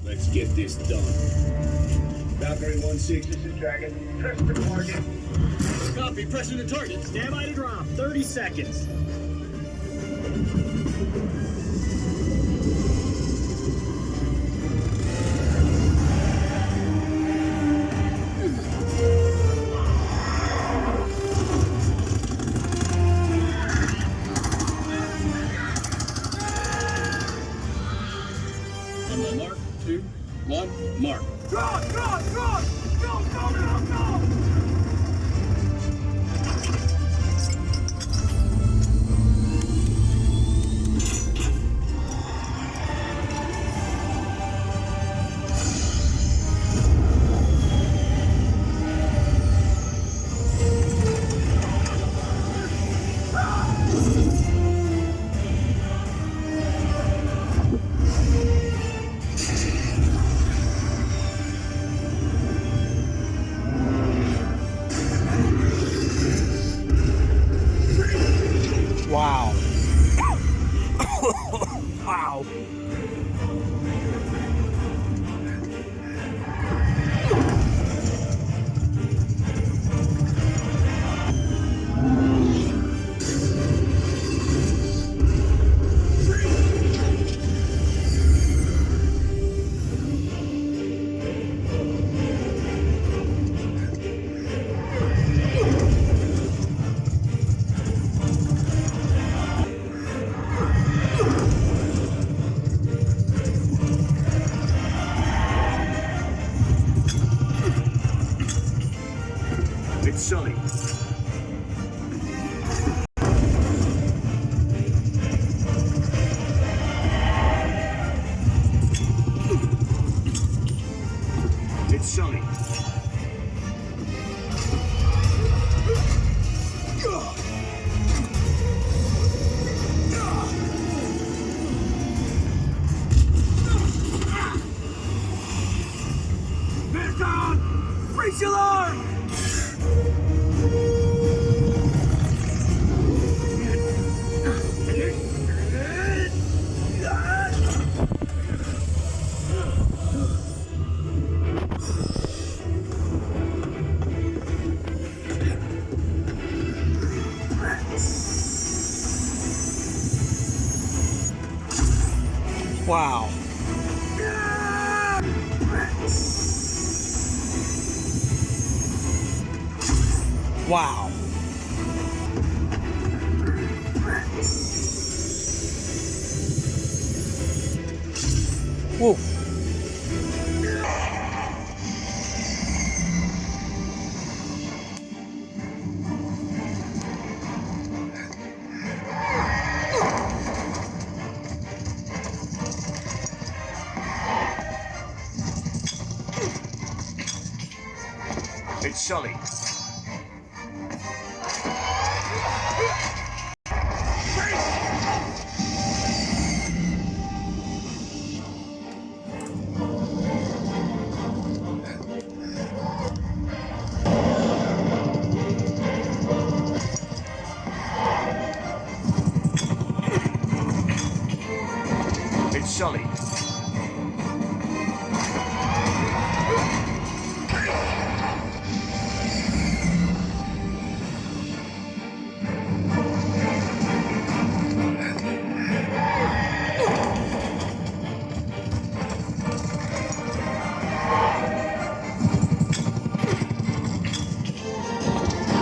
Let's get this done. Valkyrie 1-6, this is Dragon. Press the target. Copy, pressing the target. Stand by to drop. 30 seconds. On the mark, 2, 1, mark. Go, go, go! Go, go, go, go! Wow. Wow. It's Sully. It's Sully. Man down! Raise your alarm! Wow. Wow. Whoa. It's Sully. It's Sully.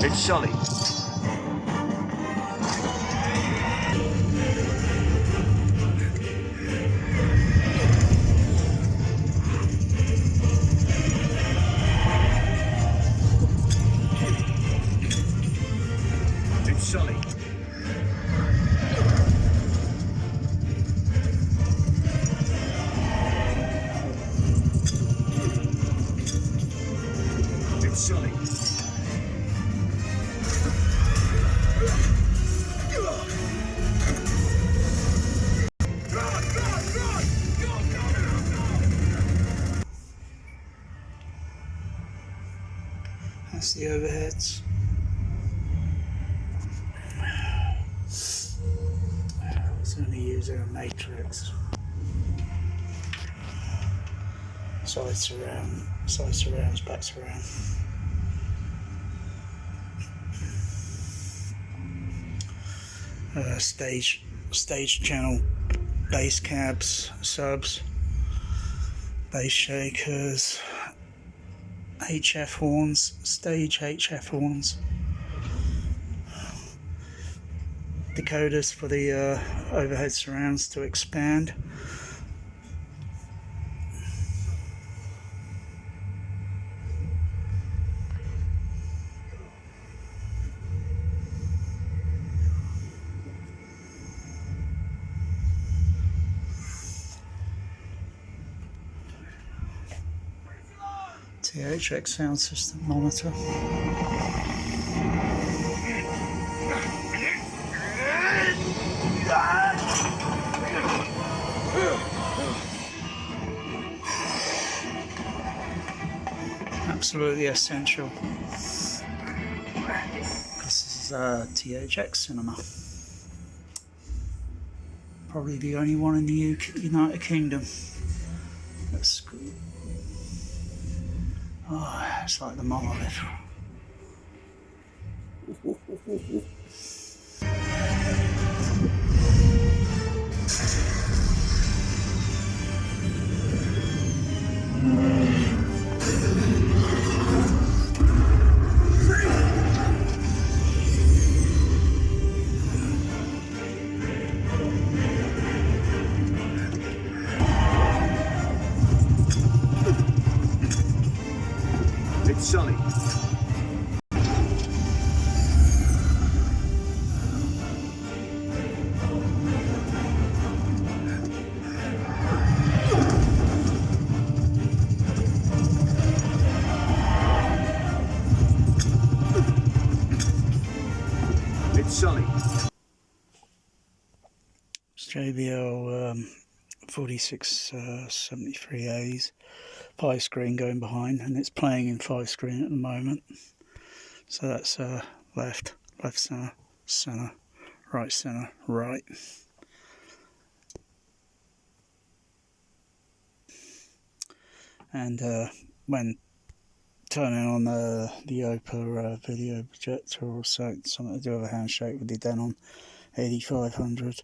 It's Sully. It's Sully. It's Sully. That's the overheads. It's only using a matrix. Side surrounds, back surround. Stage channel, bass cabs, subs, bass shakers, HF horns, stage HF horns, decoders for the overhead surrounds to expand. THX sound system monitor. Absolutely essential, because this is THX cinema. Probably the only one in the United Kingdom. That's good. Oh, it's like the monolith. It's sunny. It's sunny. It's JBL 4673As, 5 screen going behind, and it's playing in 5 screen at the moment. So that's left, center, center, right. And when turning on the Opera video projector or something to do with a handshake with the Denon 8500,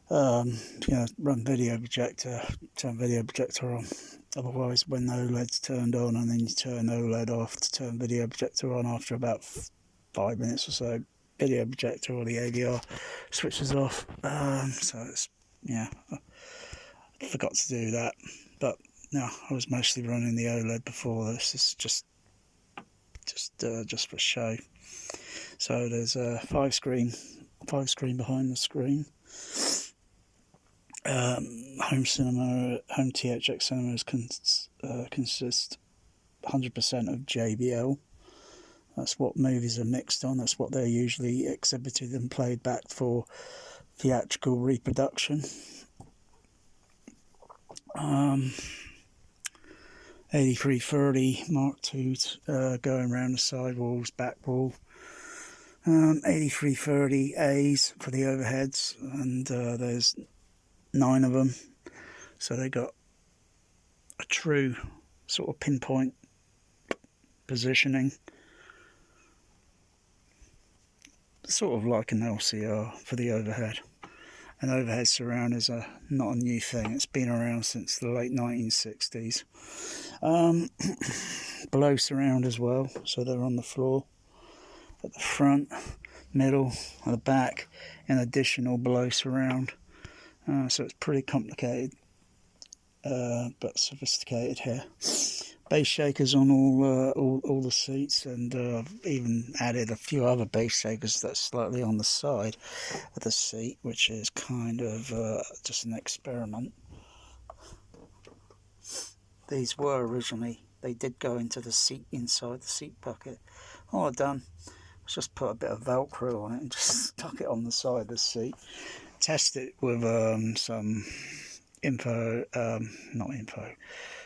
run video projector, turn video projector on. Otherwise, when the OLED's turned on and then you turn OLED off to turn video projector on, after about 5 minutes or so, video projector or the AVR switches off. So it's, yeah, I forgot to do that, but no, I was mostly running the OLED before this. It's just for show. So there's a 5 screen behind the screen. Home THX cinemas consist 100% of JBL. That's what movies are mixed on. That's what they're usually exhibited and played back for theatrical reproduction. 8330 Mark II going around the sidewalls, back wall. 8330As for the overheads, and there's 9 of them. So they got a true sort of pinpoint positioning, sort of like an LCR for the overhead. And overhead surround is not a new thing. It's been around since the late 1960s. Below surround as well, so they're on the floor at the front, middle, and the back, in additional below surround. So it's pretty complicated, but sophisticated here. Bass shakers on all the seats, and even added a few other bass shakers that's slightly on the side of the seat, which is kind of just an experiment. These were originally, they did go into the seat, inside the seat bucket. All I've done was just put a bit of Velcro on it and just stuck it on the side of the seat. Test it with some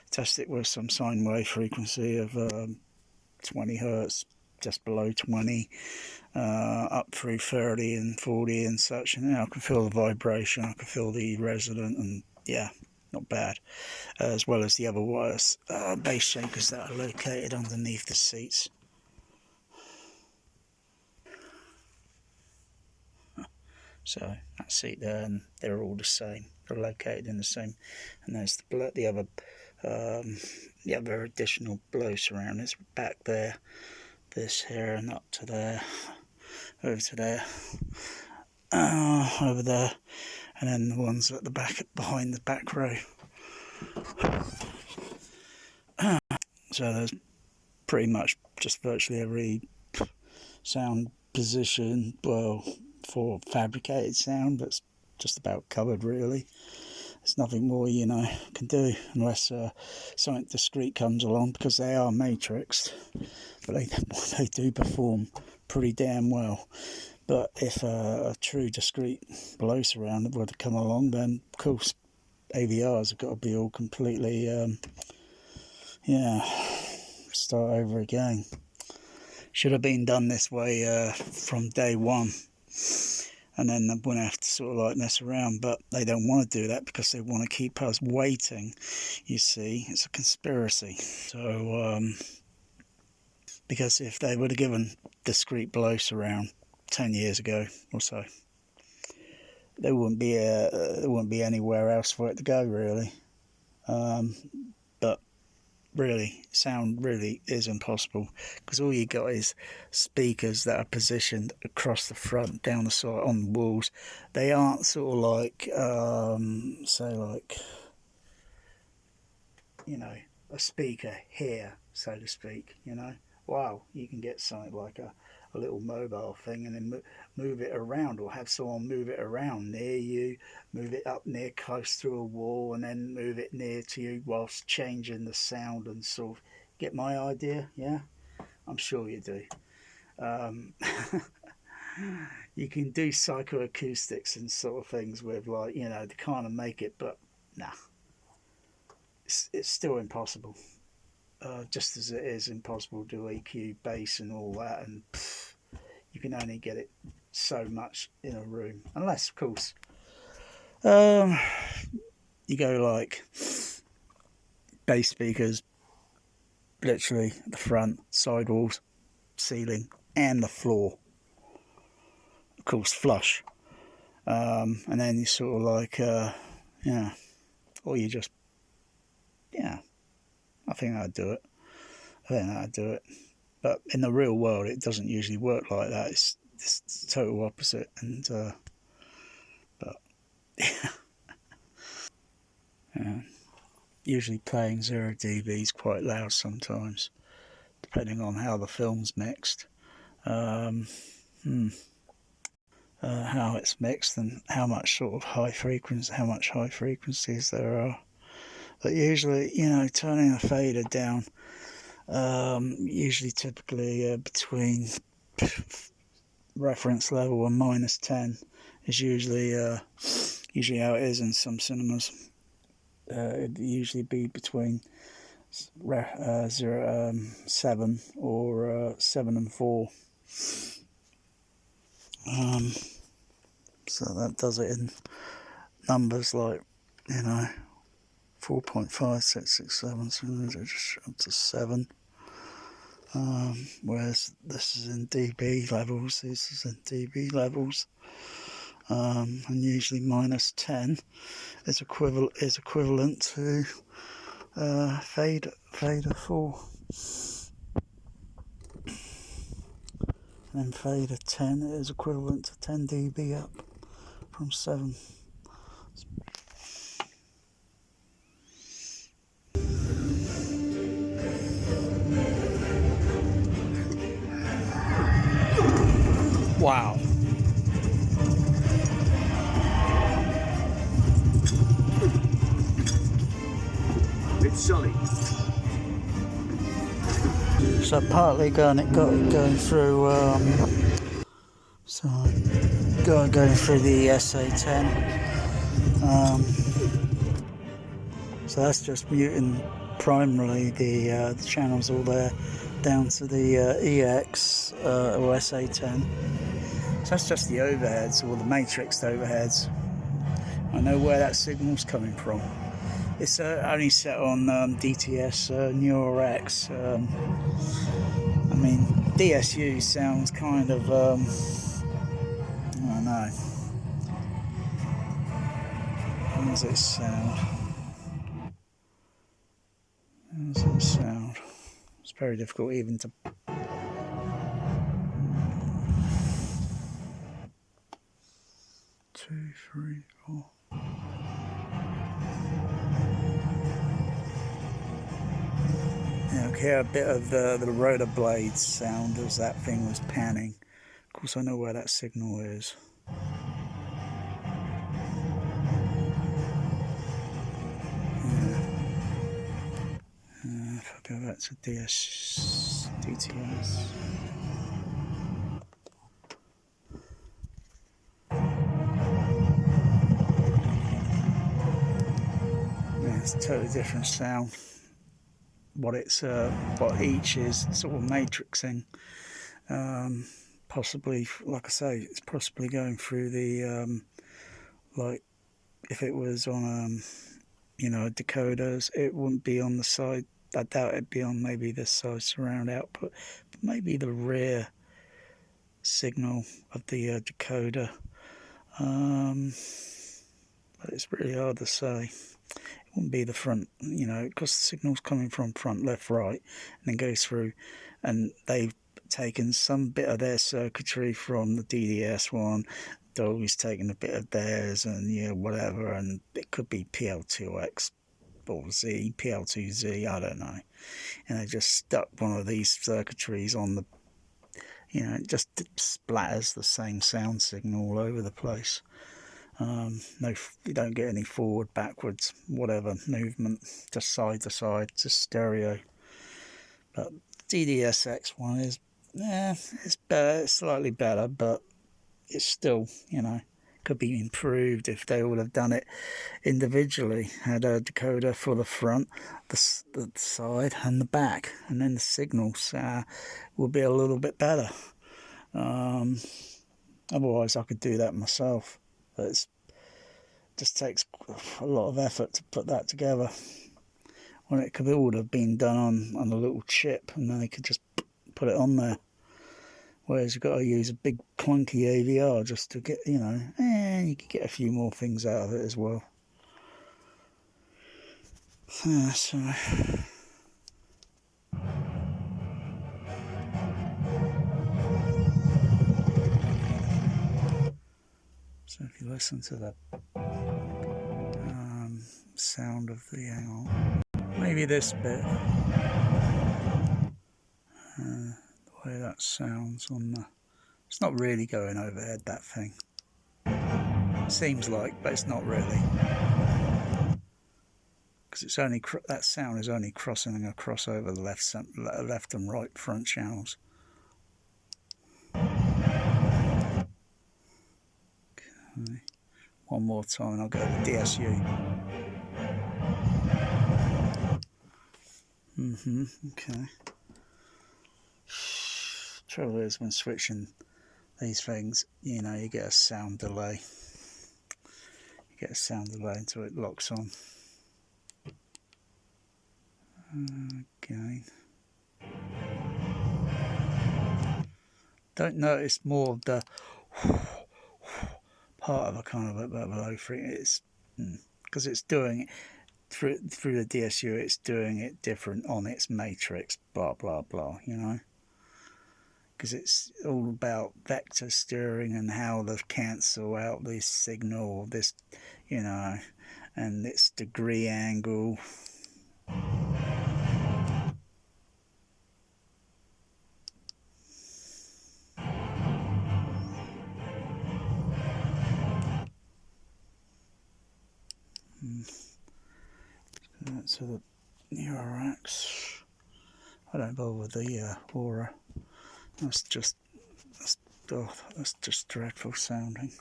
test it with some sine wave frequency of 20 hertz, just below 20, up through 30 and 40 and such, and I can feel the vibration, I can feel the resonant, and yeah, not bad, as well as the other wires, bass shakers that are located underneath the seats. So that seat there, and they're all the same. They're located in the same. And there's the other additional blow surround is back there, this here, and up to there, over to there, over there, and then the ones at the back, behind the back row. So there's pretty much just virtually every sound position, well, for fabricated sound, that's just about covered really. There's nothing more, you know, can do unless something discreet comes along, because they are matrixed, but they do perform pretty damn well. But if a true discreet blow surround were to come along, then of course AVRs have got to be all completely start over again. Should have been done this way from day one, and then they wouldn't have to sort of like mess around, but they don't want to do that because they want to keep us waiting. You see, it's a conspiracy. So because if they would have given discreet blow surround 10 years ago or so, there wouldn't be anywhere else for it to go really. But really, sound really is impossible, because all you got is speakers that are positioned across the front, down the side, on the walls. They aren't sort of like say like, you know, a speaker here, so to speak, you know. Wow, you can get something like a little mobile thing and then move it around, or have someone move it around near you, move it up near close through a wall, and then move it near to you whilst changing the sound and sort of, get my idea? Yeah, I'm sure you do. You can do psychoacoustics and sort of things with, like, you know, to kind of make it, but nah, it's still impossible. Just as it is impossible to do EQ, bass and all that, and you can only get it so much in a room, unless of course you go like bass speakers literally at the front, sidewalls, ceiling and the floor, of course flush, and then you sort of like or you just, I think that'd do it. But in the real world, it doesn't usually work like that. It's the total opposite. And but yeah, usually playing 0 dB is quite loud sometimes, depending on how the film's mixed, how it's mixed, and how much high frequencies there are. But usually, you know, turning a fader down, usually typically between reference level and -10 is usually how it is in some cinemas. It'd usually be between 7 or 7 and 4. So that does it in numbers like, you know, 4.5, 6, 6, 7, so just up to 7. Whereas this is in dB levels, and usually -10 is equivalent to fader 4, and then fader 10 is equivalent to 10 dB up from 7. Wow. It's sunny. So partly going through going through the SA10. So that's just muting primarily the channels all there down to the EX or SA10. So that's just the overheads, or the matrixed overheads. I know where that signal's coming from. It's only set on DTS THX. I mean, DSU sounds kind of, I don't know. How does it sound? How does it sound? It's very difficult even to. 2, 3, 4. Yeah, I hear a bit of the rotor blades sound as that thing was panning. Of course, I know where that signal is. If I go back to DTS. Yeah, it's a totally different sound. What each is sort of matrixing. Possibly, like I say, it's possibly going through the like if it was on decoders, it wouldn't be on the side. I doubt it'd be on maybe this side surround output, but maybe the rear signal of the decoder. But it's really hard to say. It wouldn't be the front, because the signal's coming from front, left, right, and then goes through, and they've taken some bit of their circuitry from the DDS one. Dolby's taken a bit of theirs, and whatever, and it could be PL2X or Z, PL2Z, I don't know. And they just stuck one of these circuitries on the, it just splatters the same sound signal all over the place. No, you don't get any forward, backwards, whatever movement, just side to side, just stereo. But DDSX one is, it's better, it's slightly better, but it's still, could be improved if they would have done it individually. Had a decoder for the front, the side, and the back, and then the signals will be a little bit better. Otherwise, I could do that myself. But it just takes a lot of effort to put that together. When it could all have been done on a little chip, and then they could just put it on there. Whereas you've got to use a big clunky AVR just to get, you could get a few more things out of it as well. So if you listen to the sound of the angle, maybe this bit, the way that sounds on the, it's not really going overhead, that thing. Seems like, but it's not really. Because it's only, that sound is only crossing across over the left and right front channels. Okay. One more time and I'll go to DSU. Okay. Trouble is when switching these things, you get a sound delay. You get a sound delay until it locks on. Okay. Don't notice more of the part of a kind of a low frequency. It's because it's doing it through the DSU. It's doing it different on its matrix. Blah blah blah. Because it's all about vector steering and how they cancel out this signal, this, and its degree angle. So the THX, I don't bother with the Aura. That's just dreadful sounding.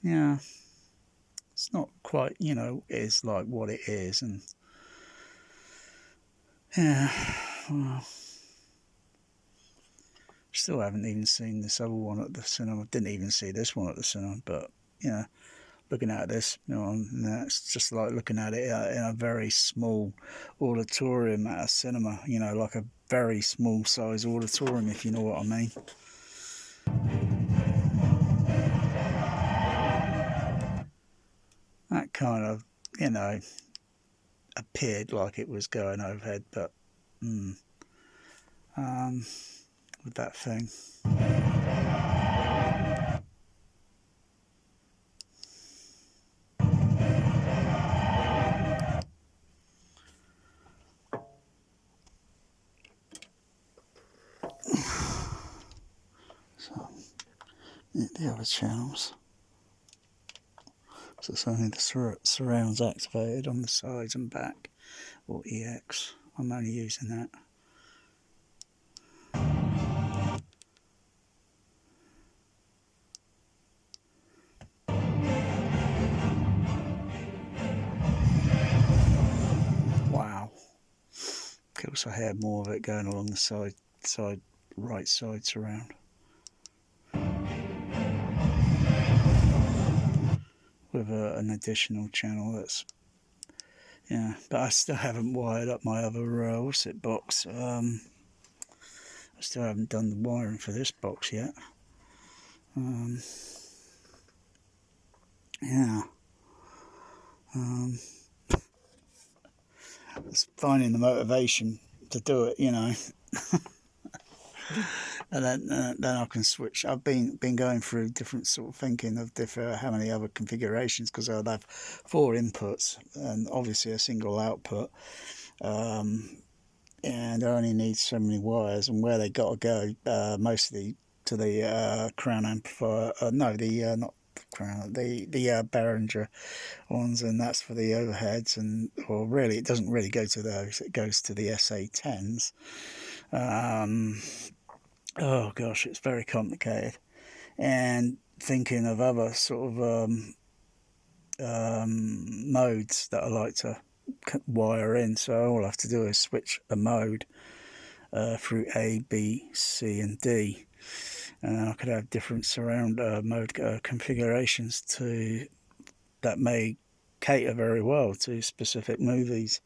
Yeah. It's not quite, it's like what it is, and Yeah, well, still haven't even seen this other one at the cinema. Didn't even see this one at the cinema, but yeah, looking at this, you know, it's just like looking at it in a very small auditorium at a cinema. You know, like a very small size auditorium, if you know what I mean. That kind of, you know, appeared like it was going overhead, but with that thing. So, the other channels. So it's only the surrounds activated on the sides and back, or EX. I'm only using that. Wow. Of course, I had more of it going along the right side surround. With an additional channel that's, yeah, but I still haven't wired up my other what's it box. I still haven't done the wiring for this box yet. Yeah. It's finding the motivation to do it, you know. And then I can switch. I've been going through different sort of thinking of how many other configurations, because I'd have 4 inputs and obviously a single output, and I only need so many wires, and where they got to go mostly to the crown amplifier. No, the not crown, the Behringer ones, and that's for the overheads, and or really it doesn't really go to those. It goes to the SA10s. Oh gosh, it's very complicated. And thinking of other sort of modes that I like to wire in, so all I have to do is switch a mode through A, B, C and D, and I could have different surround mode configurations that may cater very well to specific movies.